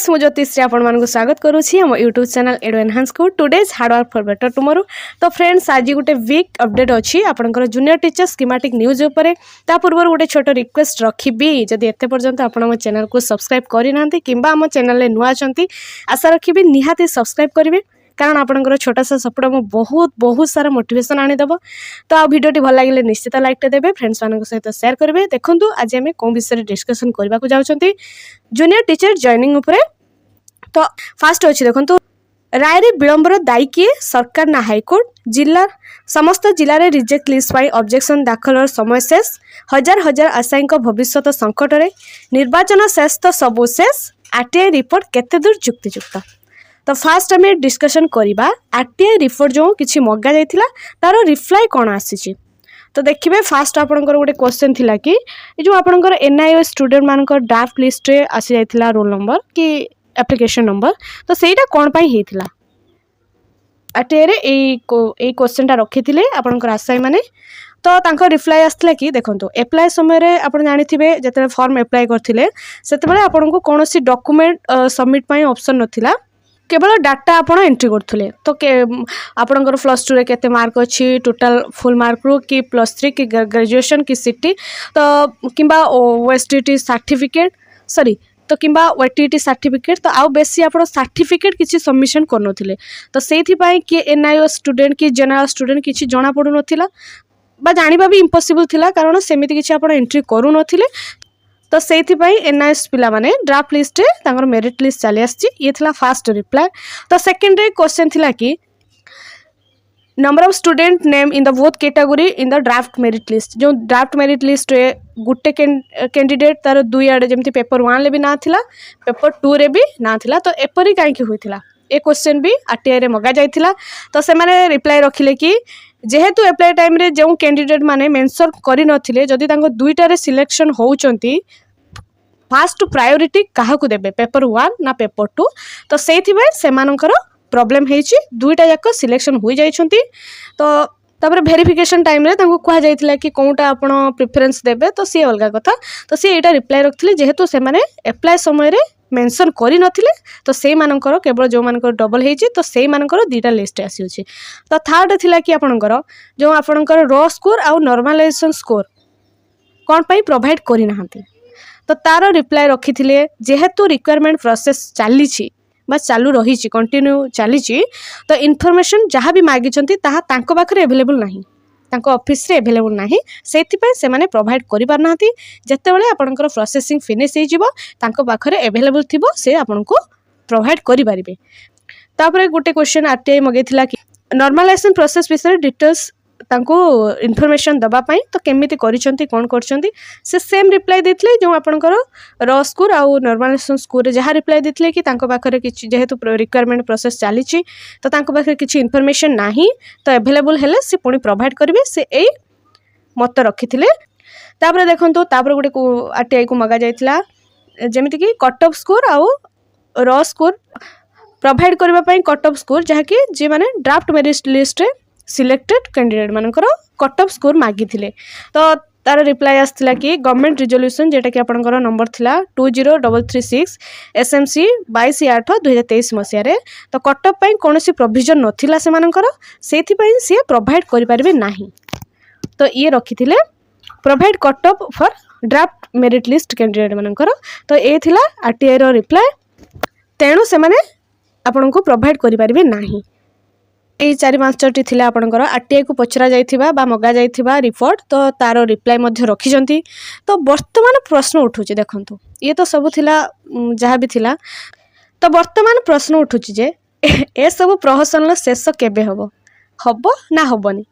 Viewers मु ज्योतिश्री आपण स्वागत करुँची आम यूट्यूब चैनल एडो एनहांस को today's hard work for better tomorrow. तो फ्रेंड्स आज गोटे वीक अपडेट अच्छी आपंकर जूनियर टीचर स्कीमेटिक न्यूज उपर ता पूर्व गोटे छोट रिक्वेस्ट रखी जदि एत पर्यंत आप चैनल को सब्सक्राइब करना कि आम चैनल नुआ अच्छा आशा रखी निहाती सब्सक्राइब करेंगे कारण आपंकर छोटा सा सपोर्ट आम बहुत सारा मोटिवेशन आनीदेव। तो आ भिडियोटी भल लगे निश्चित लाइक देवे फ्रेंड्स मान सहित शेयर करेंगे। देखूँ आज आम कौन विषय डिस्कसन करने को जाऊँगी जूनियर टीचर जॉइनिंग उपरे। तो फास्ट अच्छी देखो राय रे विलंबर दायी किए सरकार ना हाईकोर्ट जिला समस्त जिले में रिजेक्ट लिस्ट पर ऑब्जेक्शन दाखल समय शेष हजार हजार आशायी भविष्य संकट में निर्वाचन शेष तो सबू शेष आरटीआई रिपोर्ट केते दूर युक्तियुक्त। तो फास्ट आम डिस्कसन करवा आरटीआई रिपोर्ट जो किसी मगा जाइथिला तार रिप्लाई कौन आसी। तो देखिए फास्ट आपंकर गोटे क्वेश्चन थिला कि जो आपंकर एनआईओ स्टूडेंट मान ड्राफ्ट लिस्ट रे आसी जाइथिला रोल नंबर कि एप्लिकेशन नंबर तो सेटा कौन पाई हेतिला आरटीआई रे ए क्वेश्चनटा रखिथिले आपंकर आशायी माने। तो तांको रिप्लाई आसला कि देखंतु एप्लाई समय रे आपण जानिथिबे जते फॉर्म एप्लाई करथिले सेते आपण को कोनोसी डॉक्यूमेंट सबमिट पाई ऑप्शन नथिला केवल डाटा आप एंट्री करथुले। तो आपणकर प्लस टू रे केते मार्क अच्छी टोटाल फुल मार्क रू कि प्लस थ्री कि ग्रेजुएशन कि सीटी तो किंबा ओएसटीटी सर्टिफिकेट सॉरी तो किंबा ओटीटी सर्टिफिकेट तो आउ बेसी आप सर्टिफिकेट किसी सबमिशन करनथिले। तो सेथि पई कि एनआईओ स्टूडेंट कि जनरल स्टूडेंट किसी जना पड़ू नथिला बा जानिबा भी इम्पॉसिबल थिला कारण सेमिति किसी आप एंट्री करू नथिले। तो से एनआईएस पिला माने ड्राफ्ट लिस्ट रे मेरिट लिस्ट चली आसी ये थिला फास्ट रिप्लाई। तो सेकेंड क्वेश्चन थिला कि number of student name in the both category in the draft merit list जो ड्राफ्ट मेरिट लिस्ट रे गुटे कैंडिडेट तार दुई आड़े जमती पेपर 1 ले भी ना थिला पेपर 2 रे भी ना थिला। तो एपरी कहीं होइथिला ए क्वेश्चन भी आरटीआई रे मगा जाइथिला। तो से माने रिप्लाई रखिले कि जेहेतु एप्लाई टाइम रे जो कैंडिडेट माने मेंशन करि नथिले जदि तांको दुईटा रे सिलेक्शन होउचंती फास्ट प्रायोरिटी काहाकू देबे पेपर 1 ना पेपर 2। तो सेथि बे सेमानकर प्रॉब्लम हेची दुईटा जाक सिलेक्शन होई जाइछंती। तो तापर वेरिफिकेशन टाइम रे तांको कहा जाइथिला कि कोनटा आपण प्रेफरेंस देबे तो सी अलगा कथा। तो सी एटा रिप्लाई रखथिले जेहेतु से माने एप्लाई समय रे मेंशन करि नथिले तो से मानकर केवल जो मानकर डबल हेची तो से मानकर दीटा लिस्ट आसी अछि। तो थर्ड थिला कि आपणकर जो आपणकर रॉ स्कोर आ नॉर्मलाइजेशन स्कोर कोन पई प्रोवाइड करि नाहंती। तो तार रिप्लाई रखिथिले जेहेतु रिक्वायरमेंट प्रोसेस चली चालू रही कंटिन्यू चली तो इनफॉरमेशन जहाँ भी मागिचंती ताहा तांको पाखरे अवेलेबल नाही तांको ऑफिस रे अवेलेबल नाही सेथिपई से माने प्रोवाइड करि पार नाहंती। जेतेबेले आपनकर प्रोसेसिंग फिनिश हे जिवो तांको पाखरे अवेलेबल थिबो से आपनको प्रोवाइड करि पारिबे। तापरे गोटे क्वेश्चन आरटीआई मगेथिला कि नॉर्मलाइजेशन प्रोसेस विषय डिटेल्स तांको इनफॉरमेशन दबा पाई तो केमिति करिसंती कोन करसंती से सेम रिप्लाई देथिले जो आपनकर रॉ स्कोर आ नॉर्मलाइजेशन स्कोर रे जहाँ रिप्लाई देथिले कि तांको पाखरे किछि जेहेतु रिक्वायरमेंट प्रोसेस चली तो तांको पाखरे किछि इनफॉरमेशन नाही तो अवेलेबल हेले से पुणी प्रोवाइड करिवे से ए मत रखिथिले। तापरे देखंतो तापरे गोटे आरटीआई को मगा जाइथिला जेमिति कि कट ऑफ स्कोर आ रॉ स्कोर प्रोवाइड करबा पई कट ऑफ स्कोर जहाँ कि जे माने ड्राफ्ट मेरिट लिस्ट रे सिलेक्टेड कैंडिडेट मानकर कट ऑफ स्कोर मागी थिले। तो तार रिप्लाई आसला कि गवर्नमेंट रिजोल्यूशन जेटा कि आपनकर नंबर थिला 20336 एसएमसी 22/8/2023 मसिया रे तो कट ऑफ पई कोनोसी प्रोविजन नथिला से मानकर सेथि पई से प्रोवाइड करि पारिबे नाही। तो ये रखिथिले provide cut off for draft merit list candidate मानकर। तो ए थिला आरटीआई रो रिप्लाई तेणु से माने आपनको प्रोवाइड करि पारिबे नाही। यही 4-5टी थिला आपनकर आरटीआई को पचरा जाइथिबा बा मगा जाइथिबा रिपोर्ट तो तार रिप्लाई मध्य रखिजंती। तो वर्तमान प्रश्न उठुची देखंतु ये तो सब थिला जहाँ भी थिला। तो वर्तमान प्रश्न उठुची जे ए सब प्रहसन शेष केबे हबो ना हबनी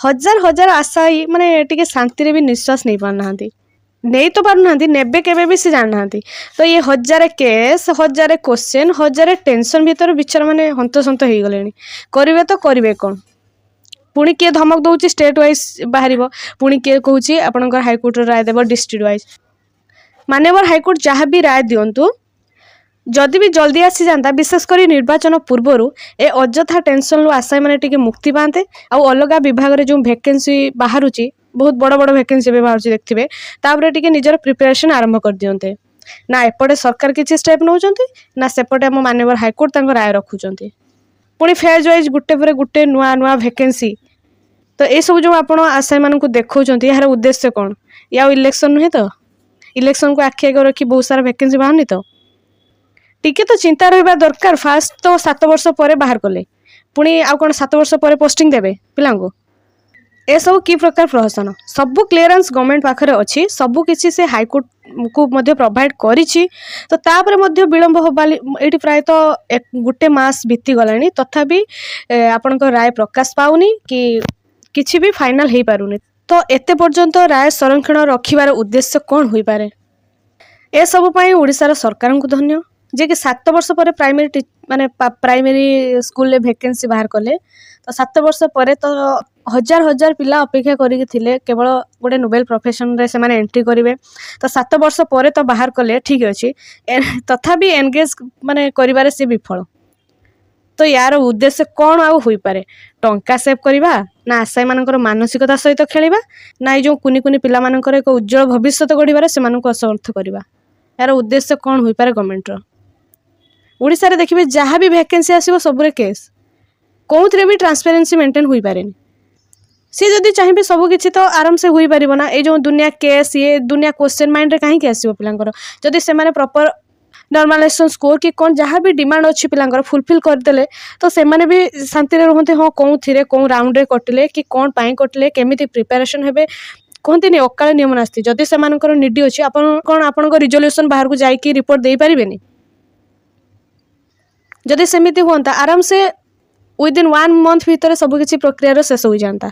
हजार हजार आशायी माने टिके शांति रे भी निश्वास नहीं पारनाहांती नहीं तो पारनाहांती नेबे केबे भी से जाननाहांती। तो ये हजार केस हजार क्वेश्चन हजार टेंशन भीतर बिचार माने हंतसंत हो गले करेंगे तो करेंगे कौन पुणी किए धमक दौर स्टेट वाइज बाहर पुणी किए कहूँ आपंकर हाइकोर्ट राय देव डिस्ट्रिक्ट वाइज माननीय हाइकोर्ट जहाँ भी राय दिंतु जदि भी जल्दी आसी जाता विशेषकर निर्वाचन पूर्वर ए अଯଥା टेंशन रू आशायी मैंने टिके मुक्ति पाते आउ अलग विभाग में जो वैकेंसी बाहर बहुत बड़ बड़ वैकेंसी भी बाहर देखिए तापर टिके निजर प्रिपरेशन आरंभ कर दियंते। ना एपटे सरकार किसी स्टेप नौकरी ना सेपटे आम माननीय हाईकोर्ट राय रखुंट पुणी फेज वाइज गुटे पर गुटे नुआ नुआ भैकेंसी तो ये सब जो आप आशायी मानक देखते यार उद्देश्य कौन या इलेक्शन नुहे तो इलेक्शन को आखि आगे रखी बहुत सारा भैकेंसी बाहरनी तो टिके तो चिंता रहा दरकार फास्ट तो 7 वर्ष पर बाहर कले पुणी आउ कौन 7 वर्ष पर पोस्टिंग देवे पिला ए सब कि प्रकार प्रहसन सबू क्लीयरेंस गवर्नमेंट पाखरे अच्छी सबू किसी से हाईकोर्ट को मध्य प्रोवाइड करिछि तो तापर मध्य विलंब होबा एटी प्रायतः गुटे मास बीती गलानी तथापि आपनक राय प्रकाश पाउनी कि किछि भी फाइनल हेई पारुनी तो एते पर्यंत राय संरक्षण रखिबार उद्देश्य कौन होई पारे ए सब पई ओडिसा सरकार को धन्य जे कि 7 वर्ष पर प्राइमरी माने प्राइमरी स्कूल भैकेंसी बाहर कले तो 7 वर्ष पर तो हजार हजार पिला अपेक्षा करिक थिले केवल गोटे नोबेल प्रोफेशन रे से माने एंट्री करिवे तो 7 वर्ष पर तो बाहर कले ठीक अछि तथापि एंगेज माने करिवारे से विफल तो यार उद्देश्य कौन आउ होई पारे टंका सेव करवा ना आशायी मानकर मानसिकता सहित खेलिबा ना जो कुनी कुनी पिला मानकर एक उज्जवल भविष्य गढ़िबारे से मानक असमर्थ करवा यार उद्देश्य कौन होई पारे गवर्नमेंट रो ओडिसा रे देखिबे जहाँ भी वैकेंसी आसीबो सबरे केस कोउथरे भी ट्रांसपेरेंसी मेंटेन होई पारेनी सी जदि चाहिए सब किसी तो आराम से होई पारिबो ना ए जो दुनिया केस ये दुनिया क्वेश्चन माइंड रे काहे आसीबो पिलांकर जदि से माने प्रॉपर नॉर्मलाइजेशन स्कोर कि कौन जहाँ भी डिमांड अच्छी पिलांकर फुलफिल करदेले तो से माने भी शांति रे रहते हाँ कौन थिरे कौन राउंड रे कटिले कि कौन पाई कटिले केमिति प्रिपरेशन हेबे कहते नहीं अकाल नियम नास्ती जदि से मानकर निडी अछि आपन कोन आपन रिजोल्यूशन बाहर को जाई रिपोर्ट दे पारिबेनी जदि सेमिति होता आराम से विदिन 1 मंथ भीतर सब किसी प्रक्रिया शेष हो जाता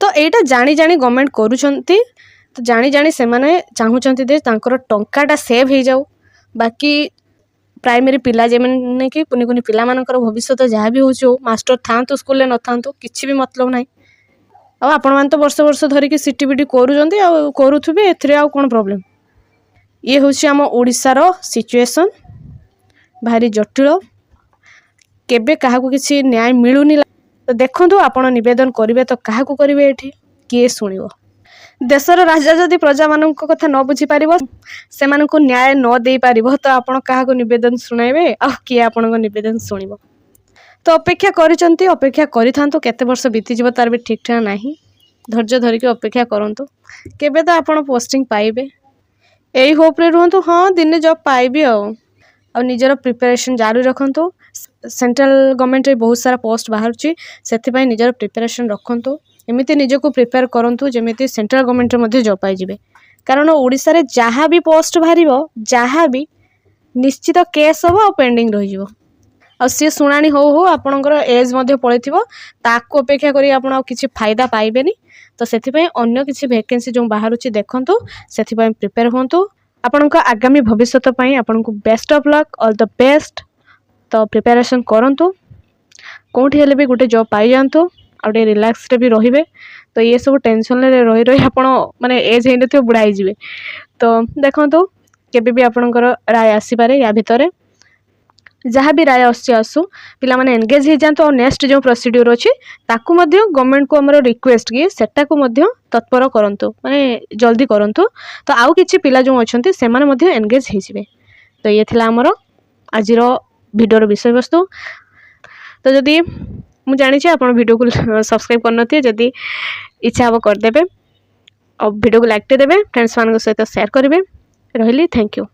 तो यहाँ जानी जानी गवर्नमेंट करुँच तो जानी जानी से माने चाहूँगी दे टंकाटा सेव हो जाऊ बाकी प्राइमरी पिला जेने कि कुनी कुनी पिला मानकर भविष्य जहाँ भी हो मास्टर था स्कूल न था किसी भी मतलब ना आपण मैंने तो वर्ष वर्ष धरिकी सीटी बीटी करुवे ए कौन प्रोब्लेम ये हूँ आम ओडिशार सिचुएशन भारी जटिल केबे काहाकू किसी न्याय मिलूनी तो देखंतु आपण निवेदन करिवे तो काहाकू करिवे एठी किए सुनिवो देशर राजा जदि प्रजा मानक कथा न बुझी पारिबो से मानक न्याय न दे पारिबो तो आपण काहाकू निवेदन सुनाइबे आ किए आपण निवेदन सुनिवो तो अपेक्षा करिसंती अपेक्षा करिथांतु केते वर्ष बीती जिवो तार भी ठीक ठाक नाही धैर्य धरिके अपेक्षा करंतु केबे तो आपण पोस्टिंग पाइबे एई होप रे रहंतु हां दिने जॉब पाइबे आ निजर प्रिपरेशन जारी रखंतु सेंट्रल गवर्नमेंट रे बहुत सारा पोस्ट बाहर से निजर प्रिपरेशन रखंतु एमिति निजको प्रिपेयर करंतु जेमिति सेंट्रल गवर्नमेंट रे मध्ये जॉब पाई जिवे कारण ओडिसा रे जहाँ भी पोस्ट बाहरिबो जहाँ भी निश्चित केस हो पेंडिंग रही जिवो आ सी सुनानी हो आपणकर एज मध्ये पळैथिबो ताको अपेक्षा करी आपण किछि फायदा पाइबेनी तो सेथिपई अन्य किछि वैकेंसी जो बाहरुछि देखंतु सेथिपई प्रिपेयर होंतु आपणक आगामी भविष्य पई आपणको best of luck all the best तो प्रिपरेशन करंतु कोठी हेले भी गोटे जॉब पाई जानतु आउटे रिलैक्स रे भी रहिबे तो ये सब टेंशन रे रही रही आपण माने एज हेने तो बुढ़ाई जिवे तो देखंतु केबे भी आपणकर राय आसी पारे या भितरे जहाँ भी राय आसु पिला माने एंगेज हो जाते और नेक्स्ट जो प्रोसीड्यूर अच्छी ताकू मध्य गवर्नमेंट को हमर रिक्वेस्ट कि सेटा को मध्य तत्पर करंतु माने जल्दी करंतु तो आउ किछि पिला जो अछंती से माने मध्य एंगेज हो जिवे तो ये थिला हमर आजिर भिडियोर विषय वस्तु तो जदि मु जानी आपण वीडियो को सब्सक्राइब करनथि जदि इच्छा हो करदेबे और वीडियो को लाइक देबे फ्रेंड्स मान सहित शेयर करेंगे रही थैंक यू।